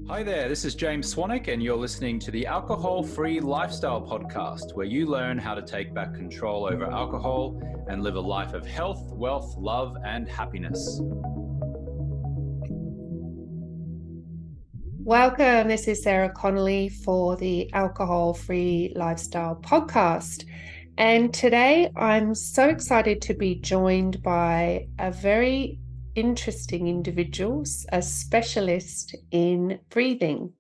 Hi there, this is James Swanwick, and you're listening to the Alcohol Free Lifestyle Podcast, where you learn how to take back control over alcohol and live a life of health, wealth, love, and happiness. Welcome. This is Sarah Connolly for the Alcohol Free Lifestyle Podcast. And today I'm so excited to be joined by a very interesting individual, a specialist in breathing.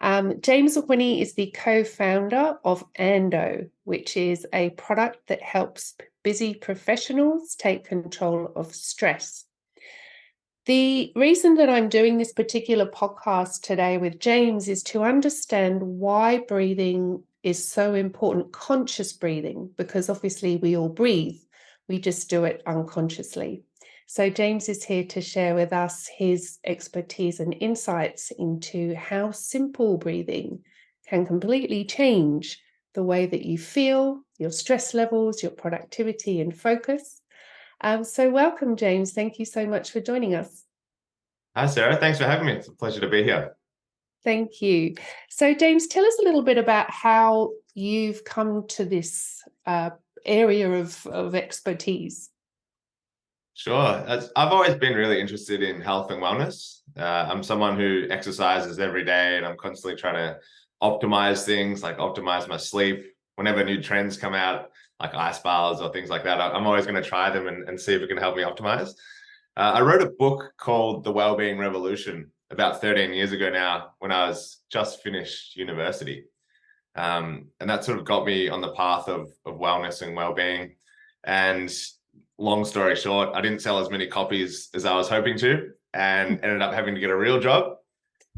James McWhinney is the co-founder of Ando, which is a product that helps busy professionals take control of stress. The reason that I'm doing this particular podcast today with James is to understand why breathing is so important, conscious breathing, because obviously we all breathe, we just do it unconsciously. So James is here to share with us his expertise and insights into how simple breathing can completely change the way that you feel, your stress levels, your productivity and focus. So welcome, James. Thank you so much for joining us. Hi, Sarah. Thanks for having me. It's a pleasure to be here. Thank you. So, James, tell us a little bit about how you've come to this area of expertise. Sure. I've always been really interested in health and wellness. I'm someone who exercises every day, and I'm constantly trying to optimize things, like optimize my sleep. Whenever new trends come out, like ice baths or things like that, I'm always going to try them and see if it can help me optimize. I wrote a book called The Wellbeing Revolution about 13 years ago now, when I was just finished university. And that sort of got me on the path of wellness and well-being. And long story short, I didn't sell as many copies as I was hoping to, and ended up having to get a real job.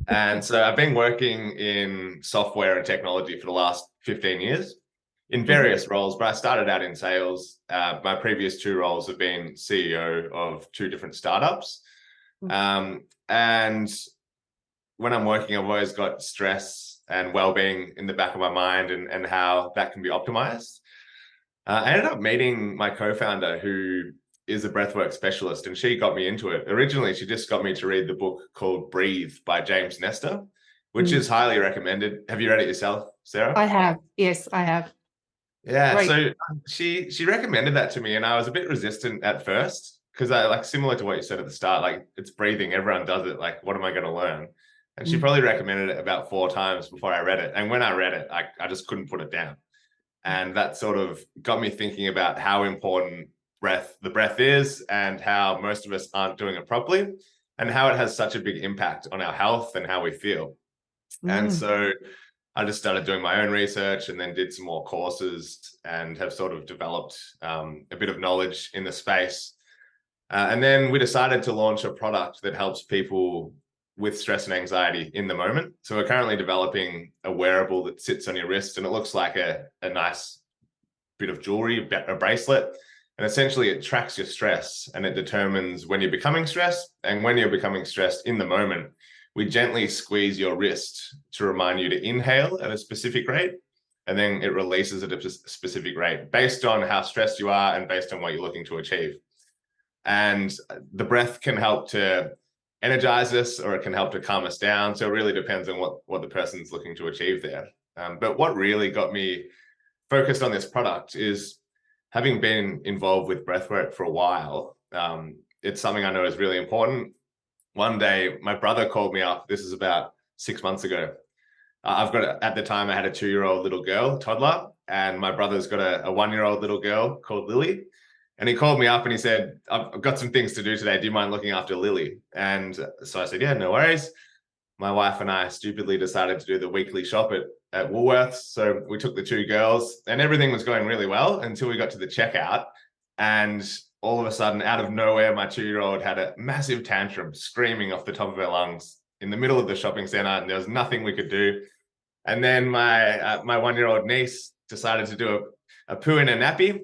And so I've been working in software and technology for the last 15 years in various roles, but I started out in sales. My previous two roles have been CEO of two different startups. And when I'm working, I've always got stress and well-being in the back of my mind, and how that can be optimized. I ended up meeting my co-founder, who is a breathwork specialist, and she got me into it. Originally, she just got me to read the book called Breathe by James Nestor, which is highly recommended. Have you read it yourself, Sarah? I have. Yes, I have. Yeah, Great. so she recommended that to me, and I was a bit resistant at first, because I, like, similar to what you said at the start, like, it's breathing, everyone does it, like, what am I going to learn? And she probably recommended it about 4 times before I read it. And when I read it, I just couldn't put it down. And that sort of got me thinking about how important the breath is, and how most of us aren't doing it properly, and how it has such a big impact on our health and how we feel. And so I just started doing my own research, and then did some more courses, and have sort of developed a bit of knowledge in the space. And then we decided to launch a product that helps people with stress and anxiety in the moment. So we're currently developing a wearable that sits on your wrist, and it looks like a nice bit of jewelry, a bracelet. And essentially it tracks your stress, and it determines when you're becoming stressed. And when you're becoming stressed in the moment, we gently squeeze your wrist to remind you to inhale at a specific rate, and then it releases at a specific rate based on how stressed you are and based on what you're looking to achieve. And the breath can help to energize us, or it can help to calm us down. So it really depends on what the person's looking to achieve there. But what really got me focused on this product is, having been involved with breathwork for a while, it's something I know is really important. One day, my brother called me up. This is about 6 months ago. At the time, I had a 2-year-old little girl, toddler, and my brother's got a 1-year-old little girl called Lily. And he called me up and he said, I've got some things to do today. Do you mind looking after Lily? And so I said, yeah, no worries. My wife and I stupidly decided to do the weekly shop at Woolworths. So we took the 2 girls, and everything was going really well until we got to the checkout. And all of a sudden, out of nowhere, my 2-year-old had a massive tantrum, screaming off the top of her lungs in the middle of the shopping center, and there was nothing we could do. And then my 1-year-old niece decided to do a poo in a nappy.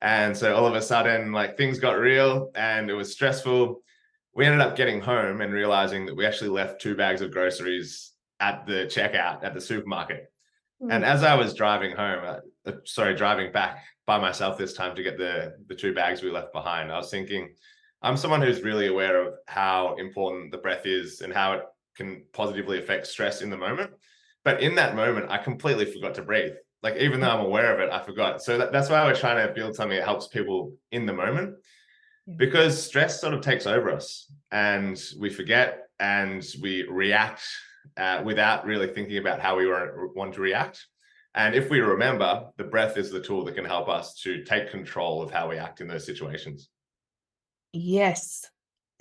And so all of a sudden, like, things got real, and it was stressful. We ended up getting home and realizing that we actually left 2 bags of groceries at the checkout at the supermarket. And as I was driving back by myself this time to get the 2 bags we left behind, I was thinking, I'm someone who's really aware of how important the breath is, and how it can positively affect stress in the moment. But in that moment, I completely forgot to breathe. Like, even though I'm aware of it, I forgot. So that's why we're trying to build something that helps people in the moment, because stress sort of takes over us and we forget and we react without really thinking about how we want to react. And if we remember, the breath is the tool that can help us to take control of how we act in those situations. Yes.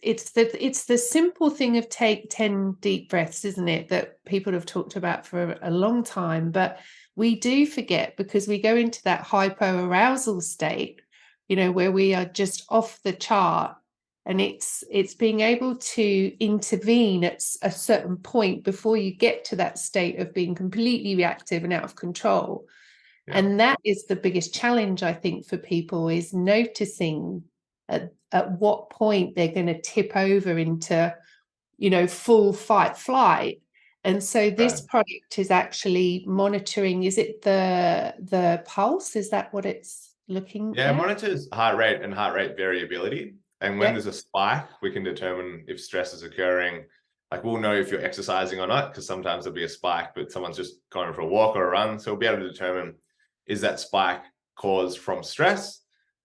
It's the simple thing of take 10 deep breaths, isn't it? That people have talked about for a long time, but we do forget because we go into that hypoarousal state, where we are just off the chart. And it's being able to intervene at a certain point before you get to that state of being completely reactive and out of control. Yeah. And that is the biggest challenge, I think, for people, is noticing at what point they're going to tip over into, full fight flight. And so this product is actually monitoring, is it the pulse? Is that what it's looking at? Yeah, it monitors heart rate and heart rate variability. And when there's a spike, we can determine if stress is occurring. Like, we'll know if you're exercising or not, because sometimes there'll be a spike, but someone's just going for a walk or a run. So we'll be able to determine, is that spike caused from stress?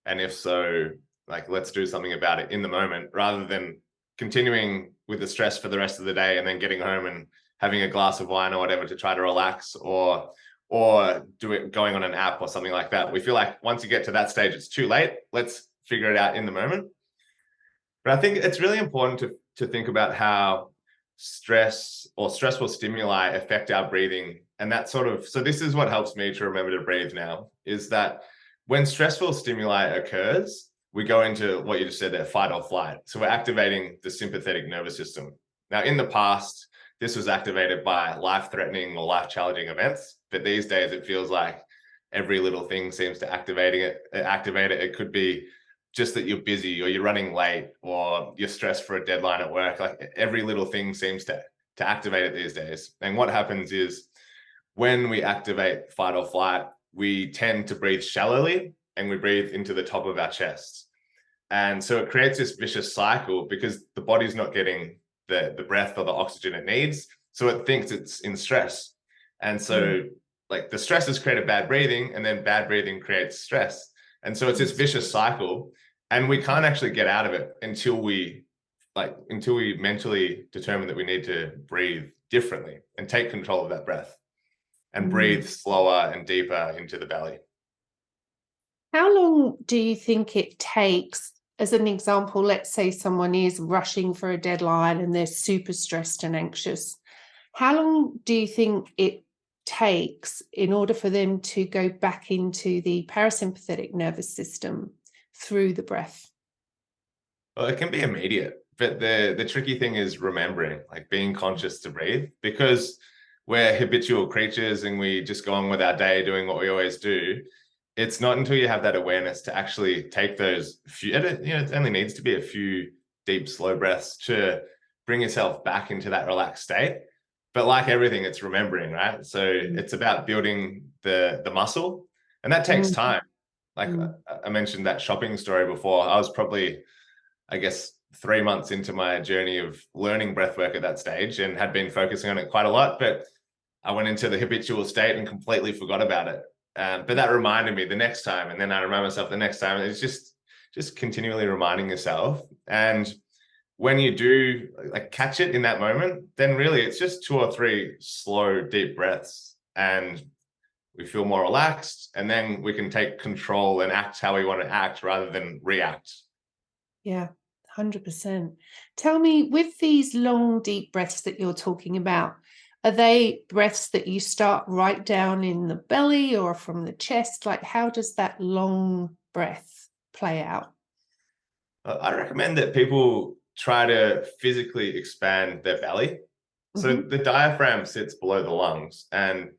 And if so, like, let's do something about it in the moment, rather than continuing with the stress for the rest of the day and then getting home and having a glass of wine or whatever to try to relax, or going on an app or something like that. We feel like once you get to that stage, it's too late. Let's figure it out in the moment. But I think it's really important to think about how stress or stressful stimuli affect our breathing. And that so this is what helps me to remember to breathe now, is that when stressful stimuli occurs, we go into what you just said there, fight or flight. So we're activating the sympathetic nervous system. Now, in the past, this was activated by life-threatening or life-challenging events. But these days, it feels like every little thing seems to activate it. It could be just that you're busy, or you're running late, or you're stressed for a deadline at work. Like, every little thing seems to activate it these days. And what happens is, when we activate fight or flight, we tend to breathe shallowly, and we breathe into the top of our chest. And so it creates this vicious cycle, because the body's not getting the breath or the oxygen it needs. So it thinks it's in stress. And so like, the stress has created bad breathing, and then bad breathing creates stress. And so it's this vicious cycle, and we can't actually get out of it until we mentally determine that we need to breathe differently and take control of that breath and breathe slower and deeper into the belly. How long do you think it takes? As an example, let's say someone is rushing for a deadline and they're super stressed and anxious. How long do you think it takes in order for them to go back into the parasympathetic nervous system through the breath? Well, it can be immediate, but the tricky thing is remembering, like, being conscious to breathe, because we're habitual creatures and we just go on with our day doing what we always do. It's not until you have that awareness to actually take those few, it only needs to be a few deep, slow breaths to bring yourself back into that relaxed state. But like everything, it's remembering, right? So it's about building the muscle, and that takes time. Like I mentioned that shopping story before. I was probably, I guess, 3 months into my journey of learning breathwork at that stage, and had been focusing on it quite a lot, but I went into the habitual state and completely forgot about it. But that reminded me the next time, and then I remind myself the next time. It's just continually reminding yourself. And when you do, like, catch it in that moment, then really it's just 2 or 3 slow, deep breaths, and we feel more relaxed, and then we can take control and act how we want to act rather than react. Yeah, 100%. Tell me, with these long, deep breaths that you're talking about, are they breaths that you start right down in the belly or from the chest? Like, how does that long breath play out? I recommend that people try to physically expand their belly. So the diaphragm sits below the lungs, and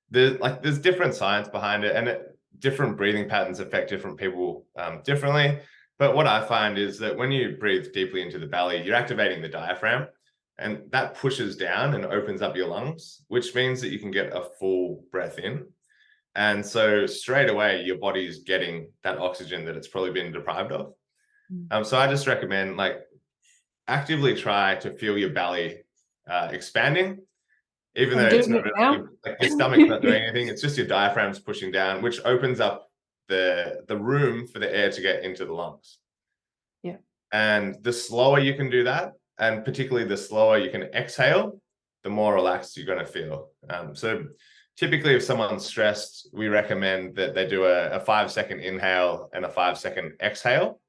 there's different science behind it, and different breathing patterns affect different people differently. But what I find is that when you breathe deeply into the belly, you're activating the diaphragm, and that pushes down and opens up your lungs, which means that you can get a full breath in. And so straight away, your body's getting that oxygen that it's probably been deprived of. So I just recommend, like, actively try to feel your belly expanding, even though I'm it's doing not it now. really, like your stomach's not doing anything. It's just your diaphragm's pushing down, which opens up the room for the air to get into the lungs. Yeah. And the slower you can do that, and particularly the slower you can exhale, the more relaxed you're going to feel. So typically, if someone's stressed, we recommend that they do a 5-second inhale and a 5-second exhale.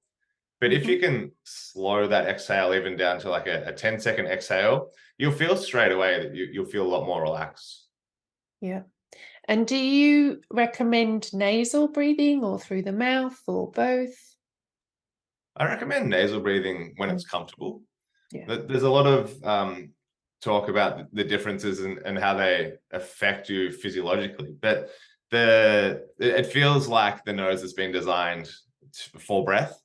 But if you can slow that exhale even down to like a 10-second exhale, you'll feel straight away that you'll feel a lot more relaxed. Yeah. And do you recommend nasal breathing or through the mouth or both? I recommend nasal breathing when it's comfortable. Yeah. There's a lot of talk about the differences and how they affect you physiologically, but it feels like the nose has been designed for breath.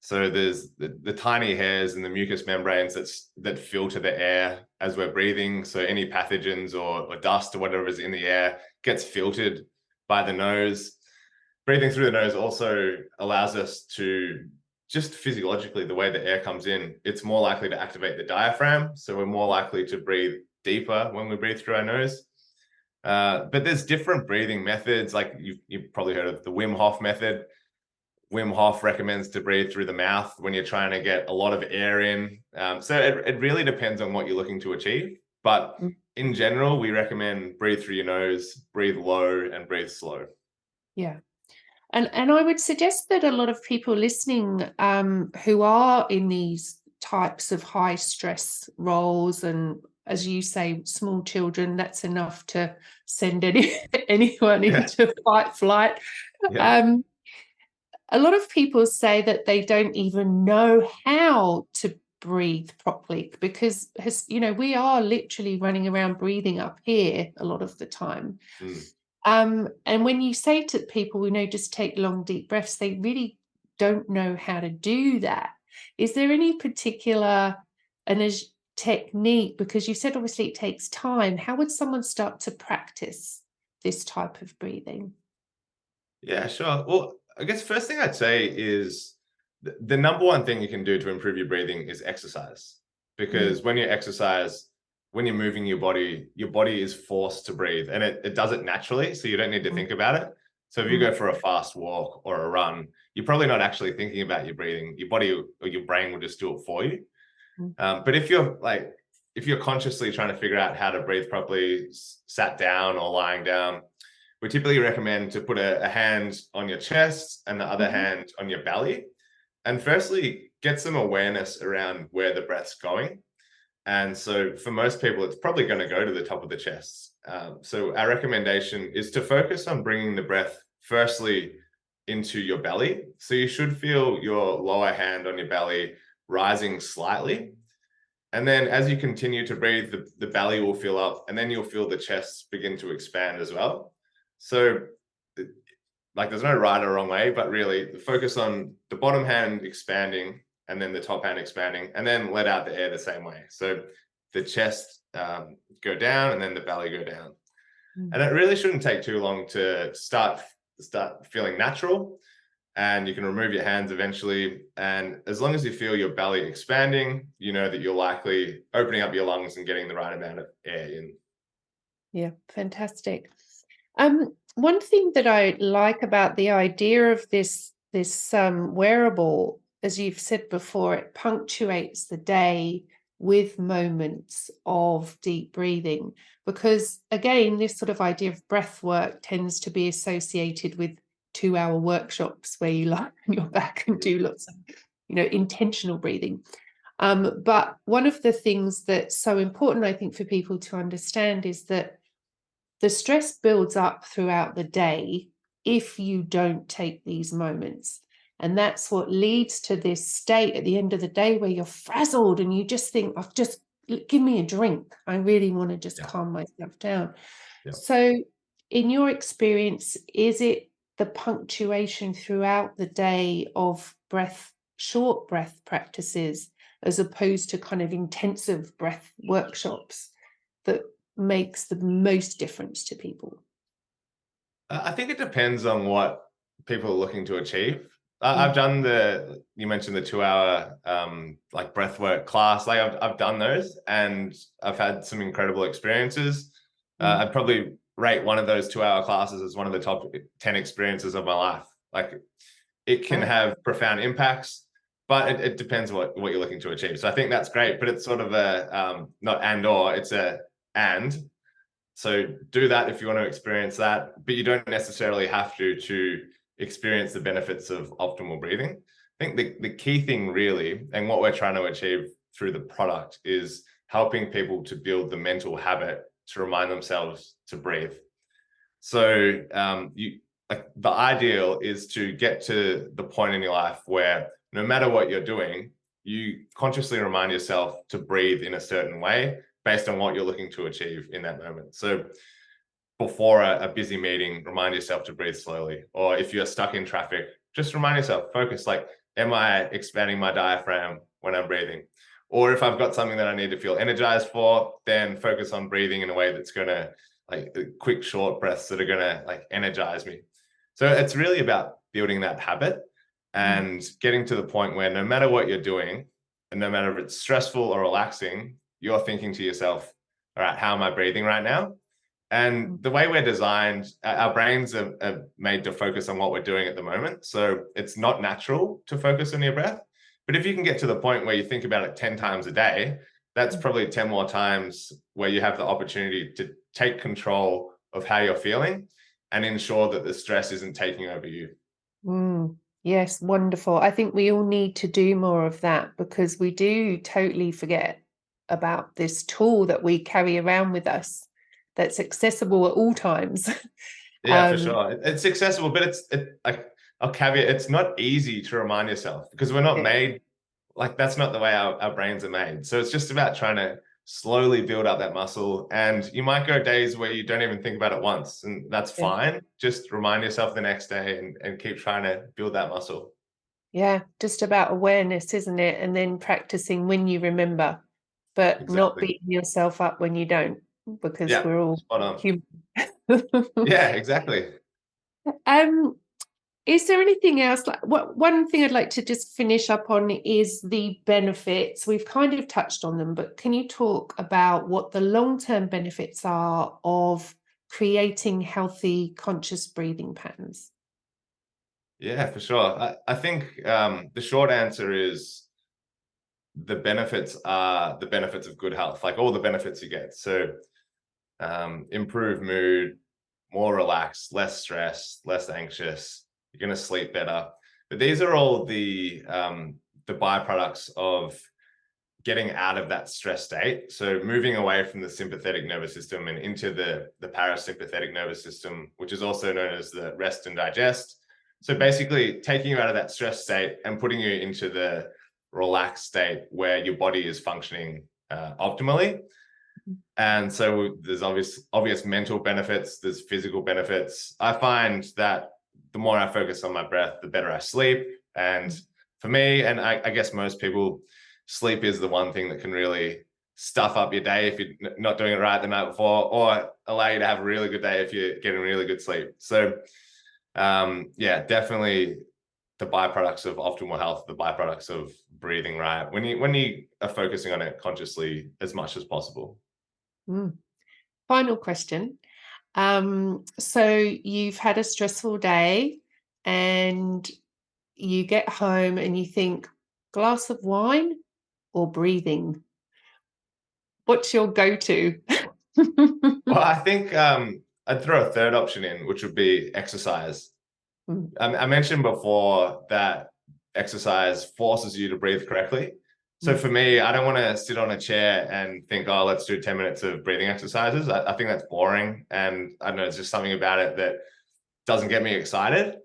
So there's the tiny hairs and the mucous membranes that filter the air as we're breathing. So any pathogens or dust or whatever is in the air gets filtered by the nose. Breathing through the nose also allows us to, just physiologically, the way the air comes in, it's more likely to activate the diaphragm. So we're more likely to breathe deeper when we breathe through our nose. But there's different breathing methods. Like you've probably heard of the Wim Hof method. Wim Hof recommends to breathe through the mouth when you're trying to get a lot of air in. So it really depends on what you're looking to achieve. But in general, we recommend breathe through your nose, breathe low, and breathe slow. Yeah. And I would suggest that a lot of people listening who are in these types of high stress roles, and as you say, small children, that's enough to send anyone into fight, flight. Yeah. A lot of people say that they don't even know how to breathe properly because, we are literally running around breathing up here a lot of the time. And when you say to people, just take long, deep breaths, they really don't know how to do that. Is there any particular technique? Because you said obviously it takes time. How would someone start to practice this type of breathing? Yeah, sure. Well, I guess first thing I'd say is the number one thing you can do to improve your breathing is exercise. Because when you exercise, when you're moving your body is forced to breathe, and it does it naturally. So you don't need to think about it. So if you go for a fast walk or a run, you're probably not actually thinking about your breathing. Your body or your brain will just do it for you. But if you're consciously trying to figure out how to breathe properly, sat down or lying down, we typically recommend to put a hand on your chest and the other hand on your belly. And firstly, get some awareness around where the breath's going. And so for most people, it's probably going to go to the top of the chest. So our recommendation is to focus on bringing the breath firstly into your belly. So you should feel your lower hand on your belly rising slightly. And then as you continue to breathe, the belly will fill up, and then you'll feel the chest begin to expand as well. So there's no right or wrong way, but really focus on the bottom hand expanding and then the top hand expanding, and then let out the air the same way. So the chest go down and then the belly go down. And it really shouldn't take too long to start feeling natural, and you can remove your hands eventually. And as long as you feel your belly expanding, you know that you're likely opening up your lungs and getting the right amount of air in. Yeah, fantastic. One thing that I like about the idea of this wearable, as you've said before, it punctuates the day with moments of deep breathing, because again, this sort of idea of breath work tends to be associated with 2-hour workshops where you lie on your back and do lots of, intentional breathing. But one of the things that's so important, I think, for people to understand is that the stress builds up throughout the day if you don't take these moments. And that's what leads to this state at the end of the day where you're frazzled and you just think, give me a drink. I really want to just calm myself down. Yeah. So in your experience, is it the punctuation throughout the day of short breath practices, as opposed to kind of intensive breath workshops, that makes the most difference to people? I think it depends on what people are looking to achieve. I've done you mentioned the 2-hour like breathwork class. Like I've done those and I've had some incredible experiences. I'd probably rate one of those 2-hour classes as one of the top 10 experiences of my life. Like it can have profound impacts, but it depends what you're looking to achieve. So I think that's great, but it's sort of a not and or, it's a and. So do that if you want to experience that, but you don't necessarily have to experience the benefits of optimal breathing. I think the key thing really, and what we're trying to achieve through the product, is helping people to build the mental habit to remind themselves to breathe. So the ideal is to get to the point in your life where no matter what you're doing, you consciously remind yourself to breathe in a certain way based on what you're looking to achieve in that moment. So before a busy meeting, remind yourself to breathe slowly. Or if you're stuck in traffic, just remind yourself, focus, like, am I expanding my diaphragm when I'm breathing? Or if I've got something that I need to feel energized for, then focus on breathing in a way that's going to, like, quick, short breaths that are going to, like, energize me. So it's really about building that habit and getting to the point where no matter what you're doing, and no matter if it's stressful or relaxing, you're thinking to yourself, all right, how am I breathing right now? And the way we're designed, our brains are made to focus on what we're doing at the moment. So it's not natural to focus on your breath. But if you can get to the point where you think about it 10 times a day, that's probably 10 more times where you have the opportunity to take control of how you're feeling and ensure that the stress isn't taking over you. Yes, wonderful. I think we all need to do more of that, because we do totally forget about this tool that we carry around with us that's accessible at all times. Yeah, for sure. It's accessible, but I'll caveat, it's not easy to remind yourself, because we're not made, like, that's not the way our brains are made. So it's just about trying to slowly build up that muscle. And you might go days where you don't even think about it once, and that's fine. Just remind yourself the next day and keep trying to build that muscle. Yeah, just about awareness, isn't it? And then practicing when you remember, but not beating yourself up when you don't, because we're all human. Yeah, exactly. Is there anything else? One thing I'd like to just finish up on is the benefits. We've kind of touched on them, but can you talk about what the long-term benefits are of creating healthy, conscious breathing patterns? Yeah, for sure. I think the short answer is the benefits are the benefits of good health, like all the benefits you get. So improved mood, more relaxed, less stress, less anxious. You're going to sleep better. But these are all the byproducts of getting out of that stress state. So moving away from the sympathetic nervous system and into the parasympathetic nervous system, which is also known as the rest and digest. So basically taking you out of that stress state and putting you into the relaxed state where your body is functioning optimally. And so there's obvious mental benefits, there's physical benefits. I find that the more I focus on my breath, the better I sleep. And for me, and I guess most people, sleep is the one thing that can really stuff up your day if you're not doing it right the night before, or allow you to have a really good day if you're getting really good sleep. So yeah, definitely the byproducts of optimal health, the byproducts of breathing right, when you are focusing on it consciously as much as possible. Final question. So you've had a stressful day and you get home and you think, glass of wine or breathing? What's your go-to? Well, I think I'd throw a third option in, which would be exercise. I mentioned before that exercise forces you to breathe correctly. So for me, I don't want to sit on a chair and think, oh, let's do 10 minutes of breathing exercises. I think that's boring. And I don't know, it's just something about it that doesn't get me excited.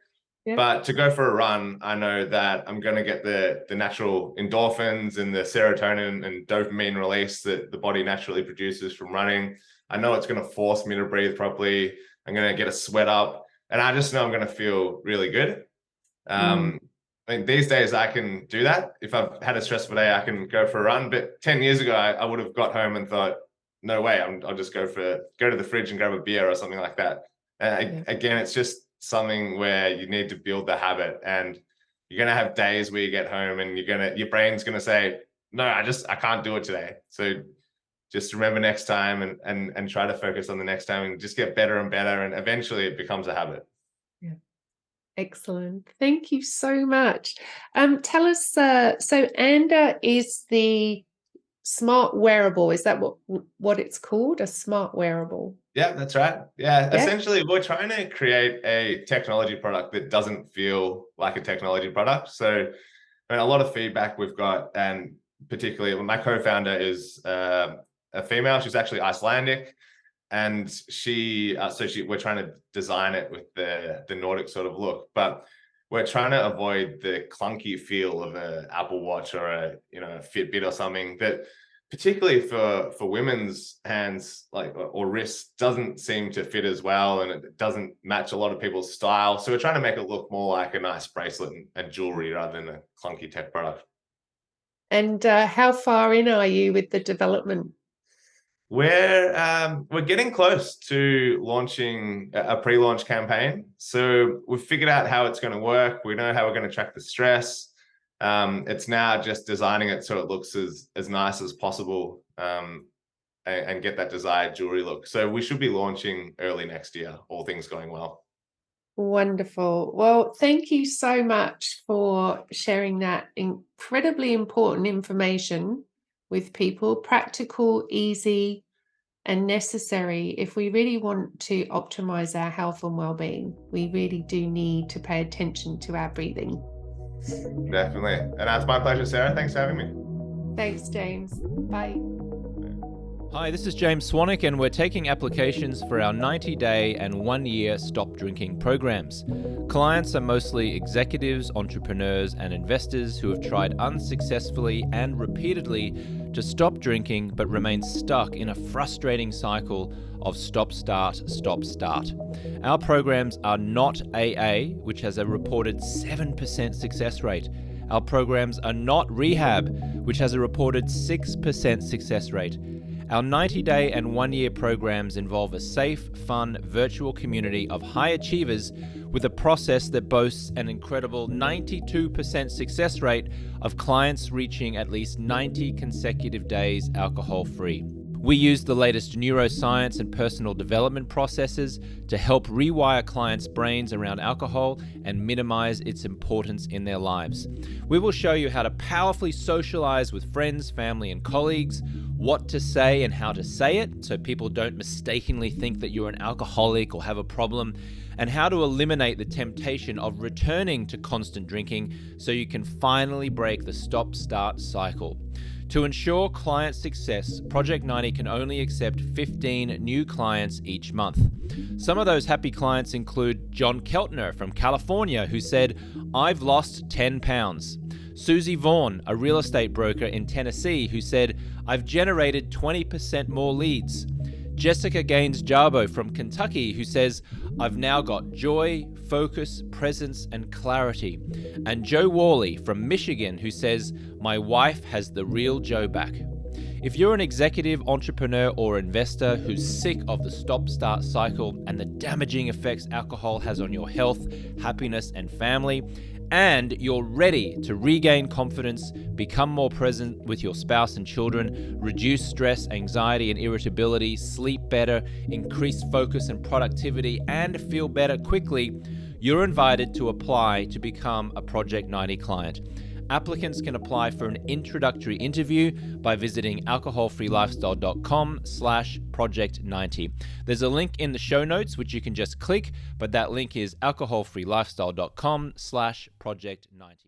But to go for a run, I know that I'm going to get the natural endorphins and the serotonin and dopamine release that the body naturally produces from running. I know it's going to force me to breathe properly. I'm going to get a sweat up, and I just know I'm going to feel really good. I mean, these days I can do that. If I've had a stressful day, I can go for a run. But 10 years ago, I would have got home and thought, no way, I'll just go to the fridge and grab a beer or something like that. Again, it's just something where you need to build the habit. And You're going to have days where you get home and your brain's going to say, no, I can't do it today. So just remember next time and try to focus on the next time and just get better and better. And eventually it becomes a habit. Yeah. Excellent. Thank you so much. Tell us, so Anda is the smart wearable. Is that what it's called? A smart wearable? Yeah, that's right. Yeah, essentially we're trying to create a technology product that doesn't feel like a technology product. So I mean, a lot of feedback we've got, and particularly my co-founder is a female. She's actually Icelandic, and we're trying to design it with the Nordic sort of look, but we're trying to avoid the clunky feel of an Apple Watch or a Fitbit or something that, particularly for women's hands or wrists, doesn't seem to fit as well, and it doesn't match a lot of people's style. So we're trying to make it look more like a nice bracelet and jewelry rather than a clunky tech product. And how far in are you with the development? We're getting close to launching a pre-launch campaign. So we've figured out how it's going to work. We know how we're going to track the stress. It's now just designing it so it looks as nice as possible, and get that desired jewelry look. So we should be launching early next year, all things going well. Wonderful. Well, thank you so much for sharing that incredibly important information with people. Practical, easy, and necessary. If we really want to optimize our health and well-being, we really do need to pay attention to our breathing. Definitely. And that's my pleasure, Sarah. Thanks for having me. Thanks, James. Bye. Hi, this is James Swanwick, and we're taking applications for our 90-day and 1-year stop drinking programs. Clients are mostly executives, entrepreneurs, and investors who have tried unsuccessfully and repeatedly to stop drinking but remain stuck in a frustrating cycle of stop-start. Our programs are not AA, which has a reported 7% success rate. Our programs are not rehab, which has a reported 6% success rate. Our 90-day and 1-year programs involve a safe, fun, virtual community of high achievers with a process that boasts an incredible 92% success rate of clients reaching at least 90 consecutive days alcohol-free. We use the latest neuroscience and personal development processes to help rewire clients' brains around alcohol and minimize its importance in their lives. We will show you how to powerfully socialize with friends, family, and colleagues, what to say and how to say it so people don't mistakenly think that you're an alcoholic or have a problem, and how to eliminate the temptation of returning to constant drinking so you can finally break the stop-start cycle. To ensure client success, Project 90 can only accept 15 new clients each month. Some of those happy clients include John Keltner from California, who said, "I've lost 10 pounds." Susie Vaughn, a real estate broker in Tennessee, who said, "I've generated 20% more leads." Jessica Gaines-Jarbo from Kentucky, who says, "I've now got joy, focus, presence, and clarity." And Joe Worley from Michigan, who says, "My wife has the real Joe back." If you're an executive, entrepreneur, or investor who's sick of the stop-start cycle and the damaging effects alcohol has on your health, happiness, and family, and you're ready to regain confidence, become more present with your spouse and children, reduce stress, anxiety, and irritability, sleep better, increase focus and productivity, and feel better quickly, you're invited to apply to become a Project 90 client. Applicants can apply for an introductory interview by visiting alcoholfreelifestyle.com/project90. There's a link in the show notes which you can just click, but that link is alcoholfreelifestyle.com/project90.